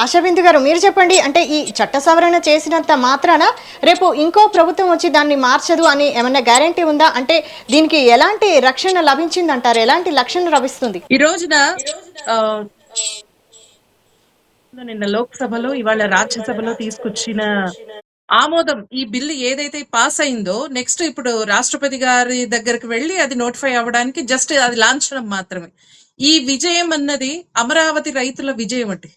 ఆశాబిందు గారు మీరు చెప్పండి. అంటే ఈ చట్ట సవరణ చేసినంత మాత్రాన రేపు ఇంకో ప్రభుత్వం వచ్చి దాన్ని మార్చదు అని ఏమన్నా గ్యారంటీ ఉందా? అంటే దీనికి ఎలాంటి రక్షణ లభించిందంటారు? ఎలాంటి రక్షణ లభిస్తుంది? ఈ రోజున నిన్న లోక్సభలో ఇవాళ రాజ్యసభలో తీసుకొచ్చిన ఆమోదం ఈ బిల్లు ఏదైతే పాస్ అయిందో నెక్స్ట్ ఇప్పుడు రాష్ట్రపతి గారి దగ్గరికి వెళ్ళి అది నోటిఫై అవ్వడానికి జస్ట్ అది లాంఛనం మాత్రమే. ఈ విజయం అన్నది అమరావతి రైతుల విజయం అంటే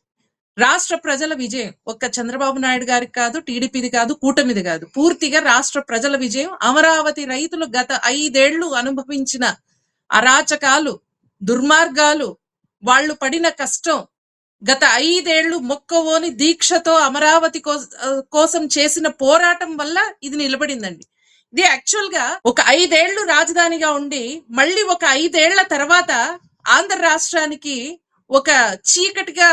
రాష్ట్ర ప్రజల విజయం. ఒక్క చంద్రబాబు నాయుడు గారికి కాదు, టీడీపీది కాదు, కూటమిది కాదు, పూర్తిగా రాష్ట్ర ప్రజల విజయం. అమరావతి రైతులు గత 5 ఏళ్లు అనుభవించిన అరాచకాలు, దుర్మార్గాలు, వాళ్ళు పడిన కష్టం, గత 5 ఏళ్లు మొక్కవోని దీక్షతో అమరావతి కోసం చేసిన పోరాటం వల్ల ఇది నిలబడిందండి. ఇది యాక్చువల్ గా ఒక 5 ఏళ్లు రాజధానిగా ఉండి మళ్ళీ ఒక 5 ఏళ్ల తర్వాత ఆంధ్ర రాష్ట్రానికి ఒక చీకటిగా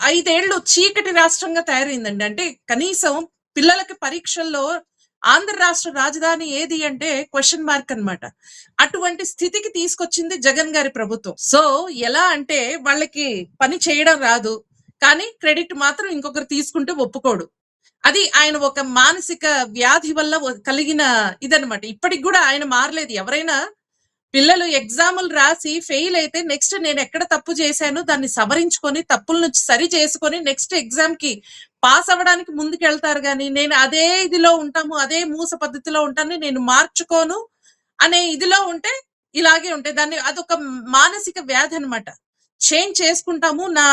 5 ఏళ్లు చీకటి రాష్ట్రంగా తయారైందండి. అంటే కనీసం పిల్లలకి పరీక్షల్లో ఆంధ్ర రాష్ట్ర రాజధాని ఏది అంటే క్వశ్చన్ మార్క్ అన్నమాట. అటువంటి స్థితికి తీసుకొచ్చింది జగన్ గారి ప్రభుత్వం. సో ఎలా అంటే వాళ్ళకి పని చేయడం రాదు, కానీ క్రెడిట్ మాత్రం ఇంకొకరు తీసుకుంటే ఒప్పుకోడు. అది ఆయన ఒక మానసిక వ్యాధి వల్ల కలిగిన ఇదనమాట. ఇప్పటికి కూడా ఆయన మారలేదు. ఎవరైనా పిల్లలు ఎగ్జాములు రాసి ఫెయిల్ అయితే నెక్స్ట్ నేను ఎక్కడ తప్పు చేశాను దాన్ని సవరించుకొని తప్పులను సరి చేసుకొని నెక్స్ట్ ఎగ్జామ్ కి పాస్ అవ్వడానికి ముందుకెళ్తారు. కానీ నేను అదే ఇదిలో ఉంటాము, అదే మూస పద్ధతిలో ఉంటాను, నేను మార్చుకోను అనే ఇదిలో ఉంటే ఇలాగే ఉంటే దాన్ని అదొక మానసిక వ్యాధి అనమాట. చేంజ్ చేసుకుంటాము, నా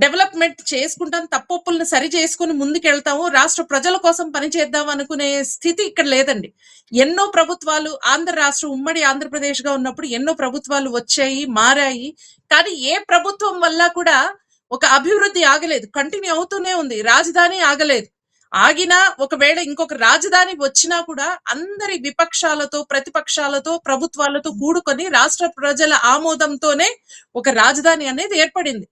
డెవలప్మెంట్ చేసుకుంటాం, తప్పులను సరి చేసుకుని ముందుకెళ్తాము, రాష్ట్ర ప్రజల కోసం పనిచేద్దాం అనుకునే స్థితి ఇక్కడ లేదండి. ఎన్నో ప్రభుత్వాలు ఆంధ్ర రాష్ట్రం ఉమ్మడి ఆంధ్రప్రదేశ్ గా ఉన్నప్పుడు ఎన్నో ప్రభుత్వాలు వచ్చాయి, మారాయి. కానీ ఏ ప్రభుత్వం వల్ల కూడా ఒక అభివృద్ధి ఆగలేదు, కంటిన్యూ అవుతూనే ఉంది. రాజధాని ఆగలేదు. ఆగినా ఒకవేళ ఇంకొక రాజధాని వచ్చినా కూడా అందరి విపక్షాలతో, ప్రతిపక్షాలతో, ప్రభుత్వాలతో కూడుకొని రాష్ట్ర ప్రజల ఆమోదంతోనే ఒక రాజధాని అనేది ఏర్పడింది.